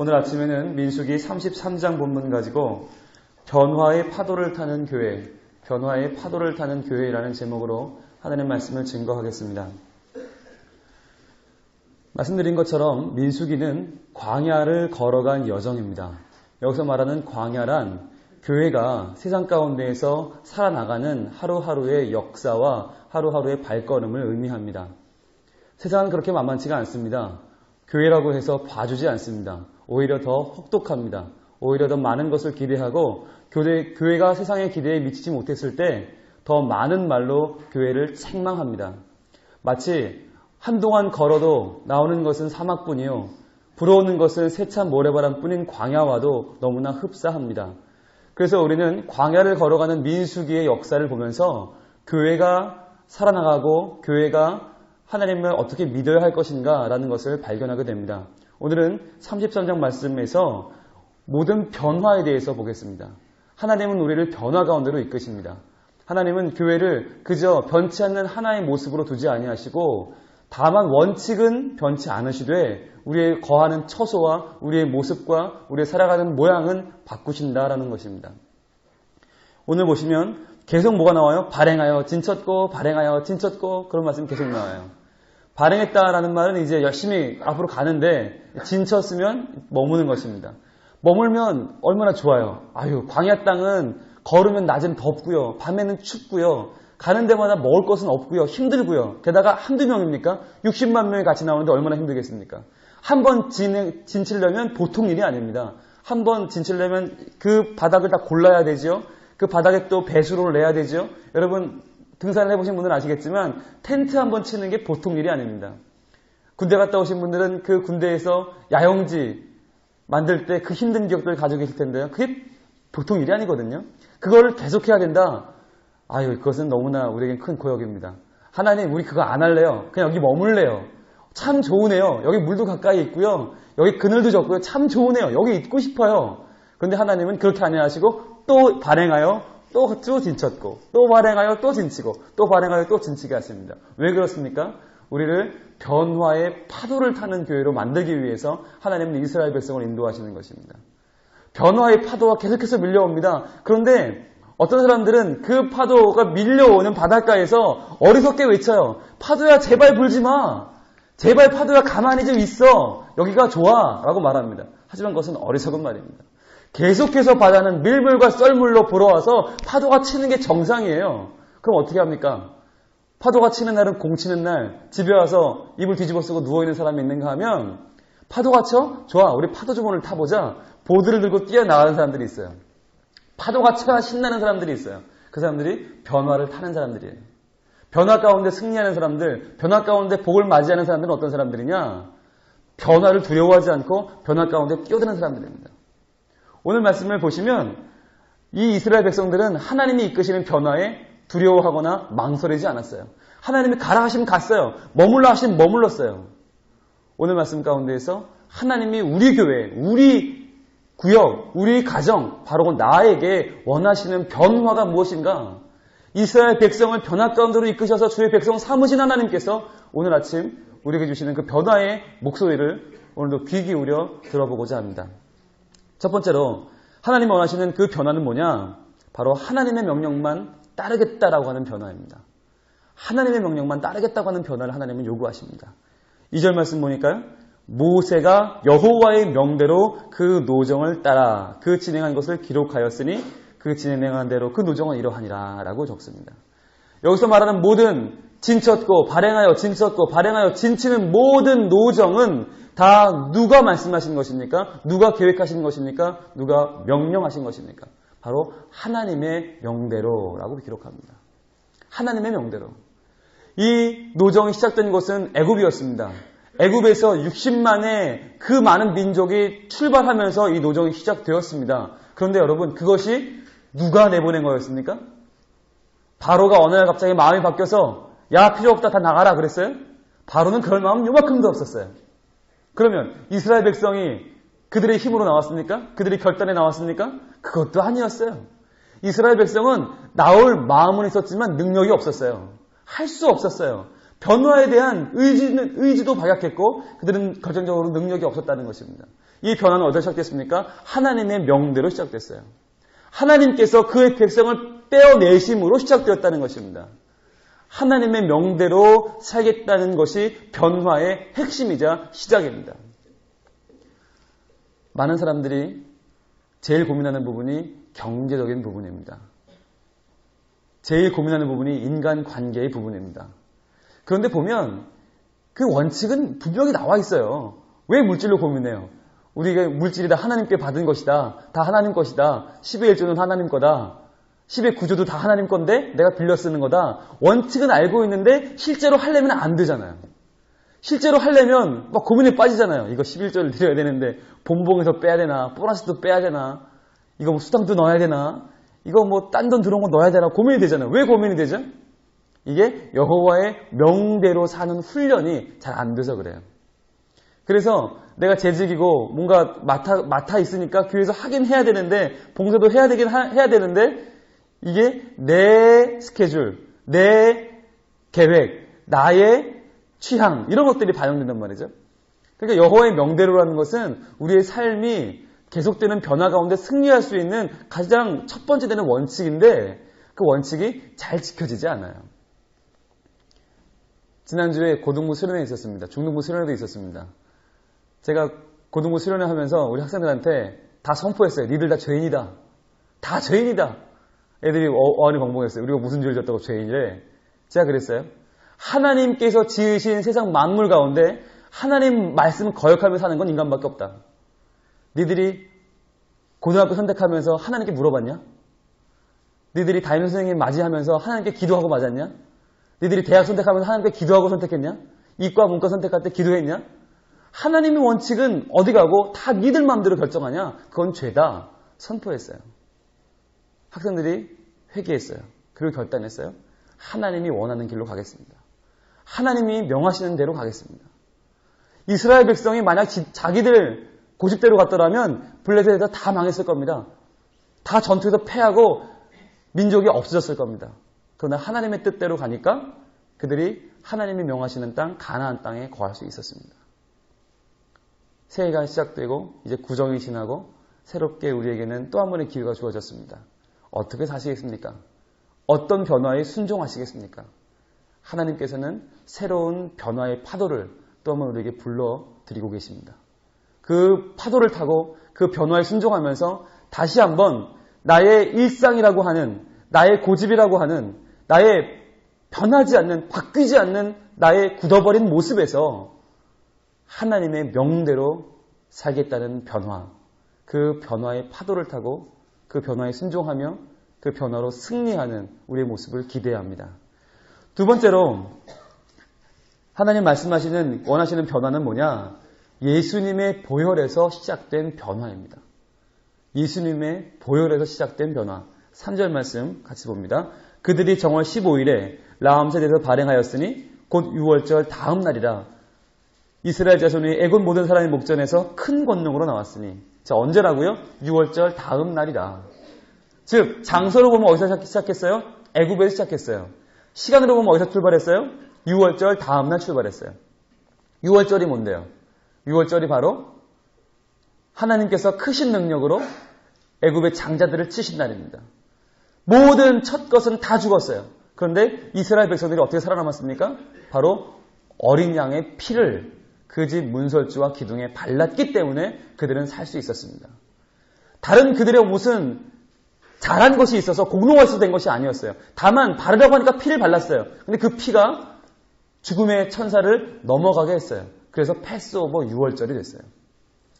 오늘 아침에는 민수기 33장 본문 가지고 변화의 파도를 타는 교회, 변화의 파도를 타는 교회라는 제목으로 하나님의 말씀을 증거하겠습니다. 말씀드린 것처럼 민수기는 광야를 걸어간 여정입니다. 여기서 말하는 광야란 교회가 세상 가운데에서 살아나가는 하루하루의 역사와 하루하루의 발걸음을 의미합니다. 세상은 그렇게 만만치가 않습니다. 교회라고 해서 봐주지 않습니다. 오히려 더 혹독합니다. 오히려 더 많은 것을 기대하고 교회가 세상의 기대에 미치지 못했을 때 더 많은 말로 교회를 책망합니다. 마치 한동안 걸어도 나오는 것은 사막뿐이요 불어오는 것은 세찬 모래바람뿐인 광야와도 너무나 흡사합니다. 그래서 우리는 광야를 걸어가는 민수기의 역사를 보면서 교회가 살아나가고 교회가 하나님을 어떻게 믿어야 할 것인가 라는 것을 발견하게 됩니다. 오늘은 33장 말씀에서 모든 변화에 대해서 보겠습니다. 하나님은 우리를 변화 가운데로 이끄십니다. 하나님은 교회를 그저 변치 않는 하나의 모습으로 두지 아니하시고 다만 원칙은 변치 않으시되 우리의 거하는 처소와 우리의 모습과 우리의 살아가는 모양은 바꾸신다라는 것입니다. 오늘 보시면 계속 뭐가 나와요? 발행하여 진쳤고 발행하여 진쳤고 그런 말씀이 계속 나와요. 발행했다라는 말은 이제 열심히 앞으로 가는데 진쳤으면 머무는 것입니다. 머물면 얼마나 좋아요. 광야 땅은 걸으면 낮엔 덥고요. 밤에는 춥고요. 가는 데마다 먹을 것은 없고요. 힘들고요. 게다가 한두 명입니까? 60만 명이 같이 나오는데 얼마나 힘들겠습니까? 한 번 진치려면 보통 일이 아닙니다. 한 번 진치려면 그 바닥을 다 골라야 되죠. 그 바닥에 또 배수로를 내야 되죠. 여러분 등산을 해보신 분들은 아시겠지만 텐트 한 번 치는 게 보통 일이 아닙니다. 군대 갔다 오신 분들은 그 군대에서 야영지 만들 때 그 힘든 기억들을 가지고 계실 텐데요. 그게 보통 일이 아니거든요. 그거를 계속해야 된다. 그것은 너무나 우리에겐 큰 고역입니다. 하나님 우리 그거 안 할래요. 그냥 여기 머물래요. 참 좋으네요. 여기 물도 가까이 있고요. 여기 그늘도 적고요. 참 좋으네요. 여기 있고 싶어요. 그런데 하나님은 그렇게 안 하시고 또 발행하여 또 진쳤고 또 발행하여 또 진치고 또 발행하여 또 진치게 하십니다. 왜 그렇습니까? 우리를 변화의 파도를 타는 교회로 만들기 위해서 하나님은 이스라엘 백성을 인도하시는 것입니다. 변화의 파도가 계속해서 밀려옵니다. 그런데 어떤 사람들은 그 파도가 밀려오는 바닷가에서 어리석게 외쳐요. 파도야 제발 불지 마. 제발 파도야 가만히 좀 있어. 여기가 좋아. 라고 말합니다. 하지만 그것은 어리석은 말입니다. 계속해서 바다는 밀물과 썰물로 불어와서 파도가 치는 게 정상이에요. 그럼 어떻게 합니까? 파도가 치는 날은 공치는 날 집에 와서 이불 뒤집어 쓰고 누워있는 사람이 있는가 하면 파도가 쳐? 좋아. 우리 파도 좀 오늘 타보자. 보드를 들고 뛰어나가는 사람들이 있어요. 파도가 쳐야 신나는 사람들이 있어요. 그 사람들이 변화를 타는 사람들이에요. 변화 가운데 승리하는 사람들, 변화 가운데 복을 맞이하는 사람들은 어떤 사람들이냐? 변화를 두려워하지 않고 변화 가운데 뛰어드는 사람들입니다. 오늘 말씀을 보시면 이 이스라엘 백성들은 하나님이 이끄시는 변화에 두려워하거나 망설이지 않았어요. 하나님이 가라 하시면 갔어요. 머물러 하시면 머물렀어요. 오늘 말씀 가운데에서 하나님이 우리 교회, 우리 구역, 우리 가정, 바로 나에게 원하시는 변화가 무엇인가? 이스라엘 백성을 변화 가운데로 이끄셔서 주의 백성 삼으신 하나님께서 오늘 아침 우리에게 주시는 그 변화의 목소리를 오늘도 귀 기울여 들어보고자 합니다. 첫 번째로 하나님이 원하시는 그 변화는 뭐냐? 바로 하나님의 명령만 따르겠다라고 하는 변화입니다. 하나님의 명령만 따르겠다고 하는 변화를 하나님은 요구하십니다. 2절 말씀 보니까요. 모세가 여호와의 명대로 그 노정을 따라 그 진행한 것을 기록하였으니 그 진행한 대로 그 노정은 이러하니라 라고 적습니다. 여기서 말하는 모든 진쳤고 발행하여 진쳤고 발행하여 진치는 모든 노정은 다 누가 말씀하신 것입니까? 누가 계획하신 것입니까? 누가 명령하신 것입니까? 바로 하나님의 명대로라고 기록합니다. 하나님의 명대로. 이 노정이 시작된 곳은 애굽이었습니다. 애굽에서 60만의 그 많은 민족이 출발하면서 이 노정이 시작되었습니다. 그런데 여러분 그것이 누가 내보낸 거였습니까? 바로가 어느 날 갑자기 마음이 바뀌어서 야 필요 없다 다 나가라 그랬어요? 바로는 그럴 마음 요만큼도 없었어요. 그러면 이스라엘 백성이 그들의 힘으로 나왔습니까? 그들의 결단에 나왔습니까? 그것도 아니었어요. 이스라엘 백성은 나올 마음은 있었지만 능력이 없었어요. 할 수 없었어요. 변화에 대한 의지도 발약했고 그들은 결정적으로 능력이 없었다는 것입니다. 이 변화는 어디서 시작됐습니까? 하나님의 명대로 시작됐어요. 하나님께서 그의 백성을 떼어내심으로 시작되었다는 것입니다. 하나님의 명대로 살겠다는 것이 변화의 핵심이자 시작입니다. 많은 사람들이 제일 고민하는 부분이 경제적인 부분입니다. 제일 고민하는 부분이 인간관계의 부분입니다. 그런데 보면 그 원칙은 분명히 나와 있어요. 왜 물질로 고민해요? 우리가 물질이 다 하나님께 받은 것이다. 다 하나님 것이다. 10의 1조는 하나님 거다. 10의 9조도 다 하나님 건데 내가 빌려 쓰는 거다. 원칙은 알고 있는데 실제로 하려면 안 되잖아요. 실제로 하려면 막 고민에 빠지잖아요. 이거 11조를 드려야 되는데 본봉에서 빼야 되나? 보너스도 빼야 되나? 이거 뭐 수당도 넣어야 되나? 이거 뭐 딴 돈 들어온 거 넣어야 되나? 고민이 되잖아요. 왜 고민이 되죠? 이게 여호와의 명대로 사는 훈련이 잘 안 돼서 그래요. 그래서 내가 재직이고 뭔가 맡아 있으니까 교회에서 하긴 해야 되는데 봉사도 해야 되는데 이게 내 스케줄, 내 계획, 나의 취향 이런 것들이 반영된단 말이죠. 그러니까 여호와의 명대로라는 것은 우리의 삶이 계속되는 변화 가운데 승리할 수 있는 가장 첫 번째 되는 원칙인데 그 원칙이 잘 지켜지지 않아요. 지난주에 고등부 수련회 있었습니다. 중등부 수련회도 있었습니다. 제가 고등부 수련회 하면서 우리 학생들한테 다 선포했어요. 니들 다 죄인이다. 다 죄인이다. 애들이 어안이 벙벙했어요. 우리가 무슨 죄를 졌다고 죄인이래. 제가 그랬어요. 하나님께서 지으신 세상 만물 가운데 하나님 말씀을 거역하며 사는 건 인간밖에 없다. 니들이 고등학교 선택하면서 하나님께 물어봤냐? 니들이 담임 선생님 맞이하면서 하나님께 기도하고 맞았냐? 니들이 대학 선택하면서 하나님께 기도하고 선택했냐? 이과 문과 선택할 때 기도했냐? 하나님의 원칙은 어디 가고 다 니들 마음대로 결정하냐? 그건 죄다. 선포했어요. 학생들이 회개했어요. 그리고 결단했어요. 하나님이 원하는 길로 가겠습니다. 하나님이 명하시는 대로 가겠습니다. 이스라엘 백성이 만약 자기들 고집대로 갔더라면 블레셋에서 다 망했을 겁니다. 다 전투에서 패하고 민족이 없어졌을 겁니다. 그러나 하나님의 뜻대로 가니까 그들이 하나님이 명하시는 땅 가나안 땅에 거할 수 있었습니다. 새해가 시작되고 이제 구정이 지나고 새롭게 우리에게는 또 한 번의 기회가 주어졌습니다. 어떻게 사시겠습니까? 어떤 변화에 순종하시겠습니까? 하나님께서는 새로운 변화의 파도를 또 한 번 우리에게 불러드리고 계십니다. 그 파도를 타고 그 변화에 순종하면서 다시 한번 나의 일상이라고 하는, 나의 고집이라고 하는, 나의 변하지 않는, 바뀌지 않는 나의 굳어버린 모습에서 하나님의 명대로 살겠다는 변화, 그 변화의 파도를 타고 그 변화에 순종하며 그 변화로 승리하는 우리의 모습을 기대해야 합니다. 두 번째로 하나님 말씀하시는 원하시는 변화는 뭐냐? 예수님의 보혈에서 시작된 변화입니다. 예수님의 보혈에서 시작된 변화. 3절 말씀 같이 봅니다. 그들이 정월 15일에 라암셋에서 발행하였으니 곧 6월절 다음 날이라. 이스라엘 자손이 애굽 모든 사람의 목전에서 큰 권능으로 나왔으니. 자, 언제라고요? 6월절 다음 날이라. 즉 장소로 보면 어디서 시작했어요? 애굽에서 시작했어요. 시간으로 보면 어디서 출발했어요? 6월절 다음 날 출발했어요. 6월절이 뭔데요? 6월절이 바로 하나님께서 크신 능력으로 애굽의 장자들을 치신 날입니다. 모든 첫 것은 다 죽었어요. 그런데 이스라엘 백성들이 어떻게 살아남았습니까? 바로 어린 양의 피를 그 집 문설주와 기둥에 발랐기 때문에 그들은 살 수 있었습니다. 다른 그들의 무슨 잘한 것이 있어서 공로가 된 것이 아니었어요. 다만 바르라고 하니까 피를 발랐어요. 근데 그 피가 죽음의 천사를 넘어가게 했어요. 그래서 패스오버 6월절이 됐어요.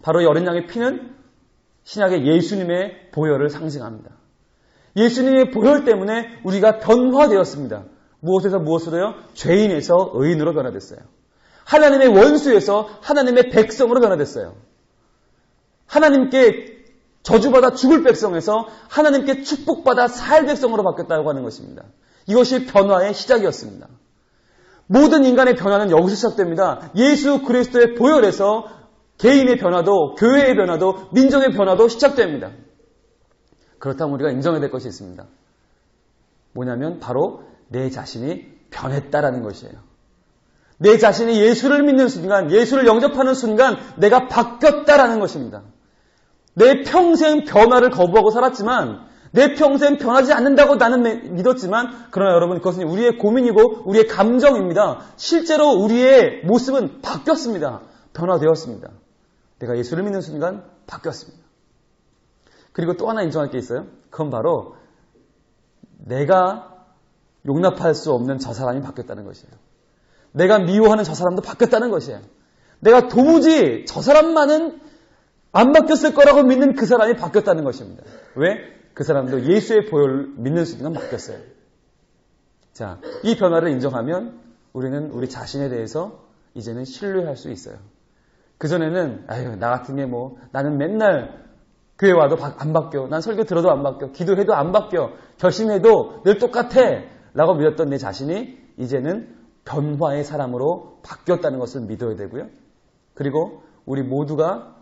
바로 이 어린 양의 피는 신약의 예수님의 보혈을 상징합니다. 예수님의 보혈 때문에 우리가 변화되었습니다. 무엇에서 무엇으로요? 죄인에서 의인으로 변화됐어요. 하나님의 원수에서 하나님의 백성으로 변화됐어요. 하나님께 저주받아 죽을 백성에서 하나님께 축복받아 살 백성으로 바뀌었다고 하는 것입니다. 이것이 변화의 시작이었습니다. 모든 인간의 변화는 여기서 시작됩니다. 예수 그리스도의 보혈에서 개인의 변화도, 교회의 변화도, 민족의 변화도 시작됩니다. 그렇다면 우리가 인정해야 될 것이 있습니다. 뭐냐면 바로 내 자신이 변했다라는 것이에요. 내 자신이 예수를 믿는 순간, 예수를 영접하는 순간 내가 바뀌었다라는 것입니다. 내 평생 변화를 거부하고 살았지만, 내 평생 변하지 않는다고 나는 믿었지만, 그러나 여러분, 그것은 우리의 고민이고 우리의 감정입니다. 실제로 우리의 모습은 바뀌었습니다. 변화되었습니다. 내가 예수를 믿는 순간 바뀌었습니다. 그리고 또 하나 인정할 게 있어요. 그건 바로 내가 용납할 수 없는 저 사람이 바뀌었다는 것이에요. 내가 미워하는 저 사람도 바뀌었다는 것이에요. 내가 도무지 저 사람만은 안 바뀌었을 거라고 믿는 그 사람이 바뀌었다는 것입니다. 왜? 그 사람도 예수의 보혈을 믿는 순간 바뀌었어요. 자, 이 변화를 인정하면 우리는 우리 자신에 대해서 이제는 신뢰할 수 있어요. 그전에는 나 같은 게 나는 맨날 교회 와도 안 바뀌어. 난 설교 들어도 안 바뀌어. 기도해도 안 바뀌어. 결심해도 늘 똑같아. 라고 믿었던 내 자신이 이제는 변화의 사람으로 바뀌었다는 것을 믿어야 되고요. 그리고 우리 모두가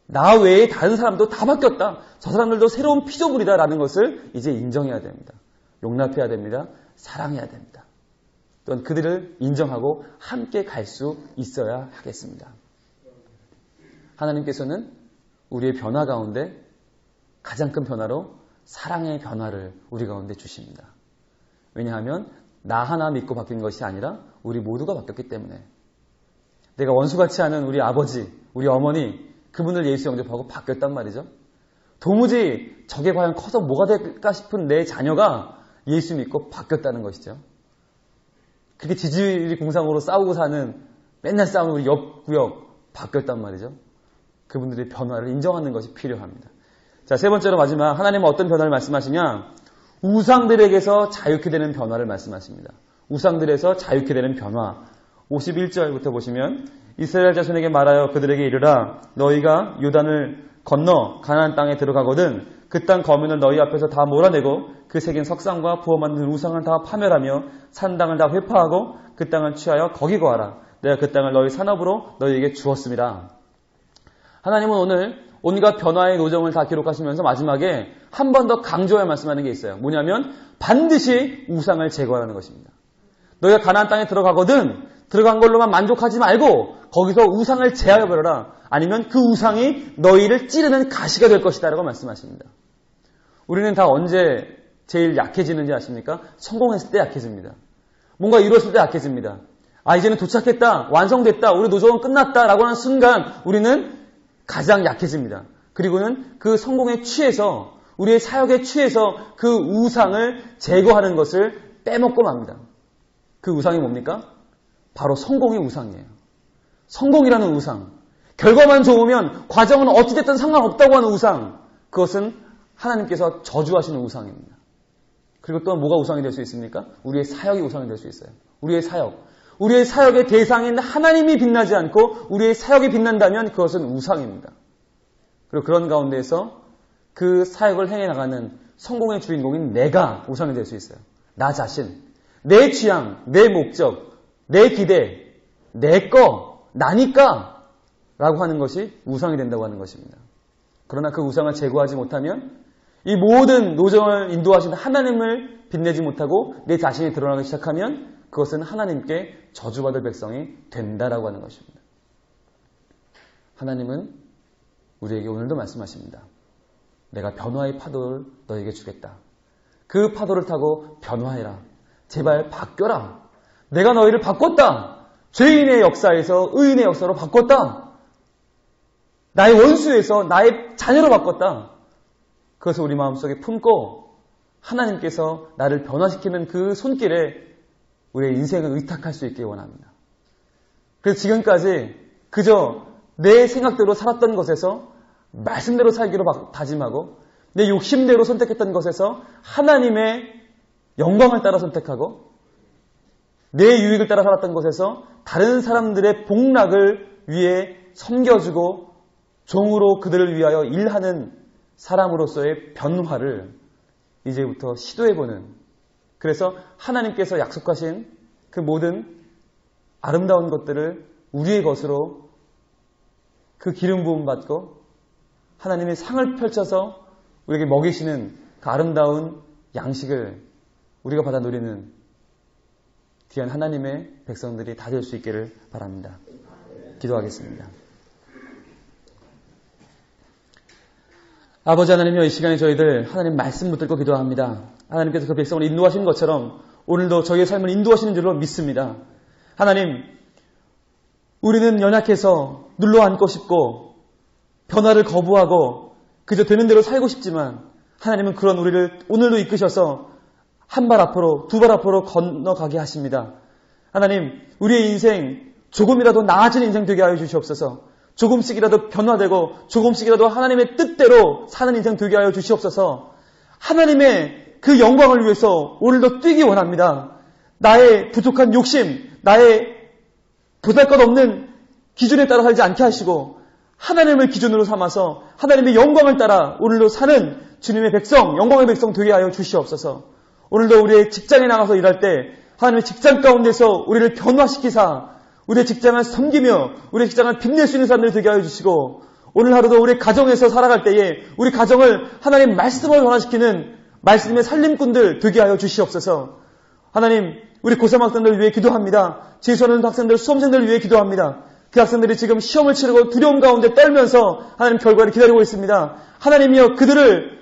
나 외에 다른 사람도 다 바뀌었다. 저 사람들도 새로운 피조물이다라는 것을 이제 인정해야 됩니다. 용납해야 됩니다. 사랑해야 됩니다. 또한 그들을 인정하고 함께 갈 수 있어야 하겠습니다. 하나님께서는 우리의 변화 가운데 가장 큰 변화로 사랑의 변화를 우리 가운데 주십니다. 왜냐하면 나 하나 믿고 바뀐 것이 아니라 우리 모두가 바뀌었기 때문에. 내가 원수같이 하는 우리 아버지, 우리 어머니, 그분을 예수 영접하고 바뀌었단 말이죠. 도무지 저게 과연 커서 뭐가 될까 싶은 내 자녀가 예수 믿고 바뀌었다는 것이죠. 그렇게 지지리 공상으로 싸우고 사는, 맨날 싸우는 우리 옆구역 바뀌었단 말이죠. 그분들의 변화를 인정하는 것이 필요합니다. 자, 세 번째로 마지막, 하나님은 어떤 변화를 말씀하시냐? 우상들에게서 자유케 되는 변화를 말씀하십니다. 우상들에서 자유케 되는 변화. 51절부터 보시면, 이스라엘 자손에게 말하여 그들에게 이르라, 너희가 요단을 건너 가나안 땅에 들어가거든 그 땅 거민을 너희 앞에서 다 몰아내고 그 새긴 석상과 부어 만든 우상을 다 파멸하며 산 땅을 다 회파하고 그 땅을 취하여 거기 거하라. 내가 그 땅을 너희 산업으로 너희에게 주었습니다. 하나님은 오늘 온갖 변화의 노정을 다 기록하시면서 마지막에 한 번 더 강조해 말씀하는 게 있어요. 뭐냐면 반드시 우상을 제거하라는 것입니다. 너희가 가나안 땅에 들어가거든 들어간 걸로만 만족하지 말고 거기서 우상을 제하여버려라. 아니면 그 우상이 너희를 찌르는 가시가 될 것이다 라고 말씀하십니다. 우리는 다 언제 제일 약해지는지 아십니까? 성공했을 때 약해집니다. 뭔가 이뤘을 때 약해집니다. 이제는 도착했다, 완성됐다, 우리 노정은 끝났다 라고 하는 순간 우리는 가장 약해집니다. 그리고는 그 성공에 취해서, 우리의 사역에 취해서 그 우상을 제거하는 것을 빼먹고 맙니다. 그 우상이 뭡니까? 바로 성공의 우상이에요. 성공이라는 우상. 결과만 좋으면 과정은 어찌됐든 상관없다고 하는 우상. 그것은 하나님께서 저주하시는 우상입니다. 그리고 또 뭐가 우상이 될 수 있습니까? 우리의 사역이 우상이 될 수 있어요. 우리의 사역. 우리의 사역의 대상인 하나님이 빛나지 않고 우리의 사역이 빛난다면 그것은 우상입니다. 그리고 그런 가운데에서 그 사역을 행해 나가는 성공의 주인공인 내가 우상이 될 수 있어요. 나 자신, 내 취향, 내 목적, 내 기대, 내 거, 나니까 라고 하는 것이 우상이 된다고 하는 것입니다. 그러나 그 우상을 제거하지 못하면 이 모든 노정을 인도하시는 하나님을 빛내지 못하고 내 자신이 드러나기 시작하면 그것은 하나님께 저주받을 백성이 된다라고 하는 것입니다. 하나님은 우리에게 오늘도 말씀하십니다. 내가 변화의 파도를 너에게 주겠다. 그 파도를 타고 변화해라. 제발 바뀌어라. 내가 너희를 바꿨다. 죄인의 역사에서 의인의 역사로 바꿨다. 나의 원수에서 나의 자녀로 바꿨다. 그것을 우리 마음속에 품고 하나님께서 나를 변화시키는 그 손길에 우리의 인생을 의탁할 수 있길 원합니다. 그래서 지금까지 그저 내 생각대로 살았던 것에서 말씀대로 살기로 다짐하고 내 욕심대로 선택했던 것에서 하나님의 영광을 따라 선택하고 내 유익을 따라 살았던 것에서 다른 사람들의 복락을 위해 섬겨주고 종으로 그들을 위하여 일하는 사람으로서의 변화를 이제부터 시도해보는, 그래서 하나님께서 약속하신 그 모든 아름다운 것들을 우리의 것으로 그 기름 부음 받고 하나님의 상을 펼쳐서 우리에게 먹이시는 그 아름다운 양식을 우리가 받아 누리는 귀한 하나님의 백성들이 다 될 수 있기를 바랍니다. 기도하겠습니다. 아버지 하나님이여, 이 시간에 저희들 하나님 말씀 붙들고 기도합니다. 하나님께서 그 백성을 인도하시는 것처럼 오늘도 저희의 삶을 인도하시는 줄로 믿습니다. 하나님, 우리는 연약해서 눌러앉고 싶고 변화를 거부하고 그저 되는 대로 살고 싶지만 하나님은 그런 우리를 오늘도 이끄셔서 한 발 앞으로 두 발 앞으로 건너가게 하십니다. 하나님, 우리의 인생 조금이라도 나아진 인생 되게 하여 주시옵소서. 조금씩이라도 변화되고 조금씩이라도 하나님의 뜻대로 사는 인생 되게 하여 주시옵소서. 하나님의 그 영광을 위해서 오늘도 뛰기 원합니다. 나의 부족한 욕심, 나의 보잘것없는 기준에 따라 살지 않게 하시고 하나님을 기준으로 삼아서 하나님의 영광을 따라 오늘도 사는 주님의 백성, 영광의 백성 되게 하여 주시옵소서. 오늘도 우리의 직장에 나가서 일할 때 하나님의 직장 가운데서 우리를 변화시키사 우리의 직장을 섬기며 우리의 직장을 빛낼 수 있는 사람들이 되게 하여 주시고, 오늘 하루도 우리 가정에서 살아갈 때에 우리 가정을 하나님 말씀으로 변화시키는 말씀의 살림꾼들 되게 하여 주시옵소서. 하나님, 우리 고3 학생들을 위해 기도합니다. 재수하는 학생들, 수험생들을 위해 기도합니다. 그 학생들이 지금 시험을 치르고 두려움 가운데 떨면서 하나님 결과를 기다리고 있습니다. 하나님이여, 그들을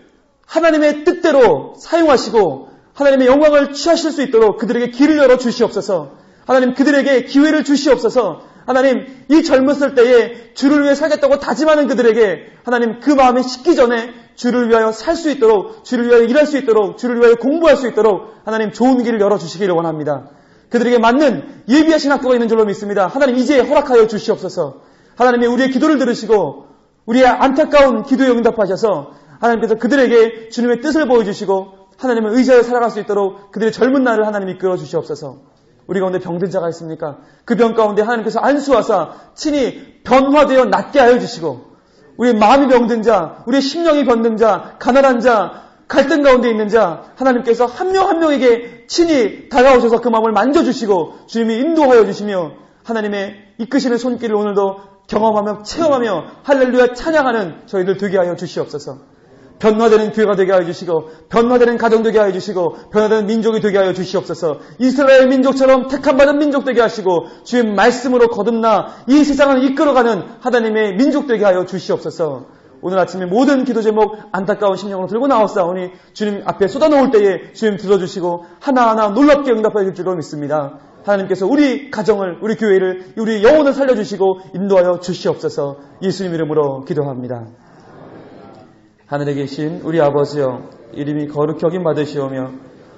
하나님의 뜻대로 사용하시고 하나님의 영광을 취하실 수 있도록 그들에게 길을 열어 주시옵소서. 하나님, 그들에게 기회를 주시옵소서. 하나님, 이 젊었을 때에 주를 위해 살겠다고 다짐하는 그들에게 하나님 그 마음이 식기 전에 주를 위하여 살 수 있도록, 주를 위하여 일할 수 있도록, 주를 위하여 공부할 수 있도록 하나님 좋은 길을 열어주시기를 원합니다. 그들에게 맞는 예비하신 학교가 있는 줄로 믿습니다. 하나님, 이제 허락하여 주시옵소서. 하나님이 우리의 기도를 들으시고 우리의 안타까운 기도에 응답하셔서 하나님께서 그들에게 주님의 뜻을 보여주시고 하나님을 의지하여 살아갈 수 있도록 그들의 젊은 날을 하나님 이끌어 주시옵소서. 우리 가운데 병든 자가 있습니까? 그 병 가운데 하나님께서 안수하사 친히 변화되어 낫게 하여 주시고, 우리의 마음이 병든 자, 우리의 심령이 병든 자, 가난한 자, 갈등 가운데 있는 자, 하나님께서 한 명 한 명에게 친히 다가오셔서 그 마음을 만져주시고 주님이 인도하여 주시며 하나님의 이끄시는 손길을 오늘도 경험하며 체험하며 할렐루야 찬양하는 저희들 되게 하여 주시옵소서. 변화되는 교회가 되게 하여 주시고 변화되는 가정 되게 하여 주시고 변화되는 민족이 되게 하여 주시옵소서. 이스라엘 민족처럼 택함받은 민족 되게 하시고 주의 말씀으로 거듭나 이 세상을 이끌어가는 하나님의 민족 되게 하여 주시옵소서. 오늘 아침에 모든 기도 제목 안타까운 심령으로 들고 나왔사오니 주님 앞에 쏟아놓을 때에 주님 들어주시고 하나하나 놀랍게 응답하여 줄 줄로 믿습니다. 하나님께서 우리 가정을, 우리 교회를, 우리 영혼을 살려주시고 인도하여 주시옵소서. 예수님 이름으로 기도합니다. 하늘에 계신 우리 아버지여, 이름이 거룩히 여김 받으시오며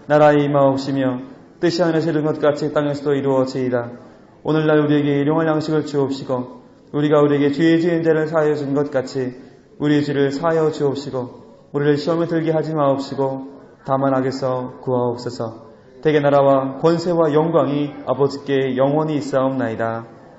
나라의 임하옵시며 뜻이 하늘에서 이룬 것 같이 땅에서도 이루어지이다. 오늘날 우리에게 일용할 양식을 주옵시고 우리가 우리에게 죄 지은 자를 사하여 준 것 같이 우리의 죄를 사하여 주옵시고 우리를 시험에 들게 하지 마옵시고 다만 악에서 구하옵소서. 대개 나라와 권세와 영광이 아버지께 영원히 있사옵나이다.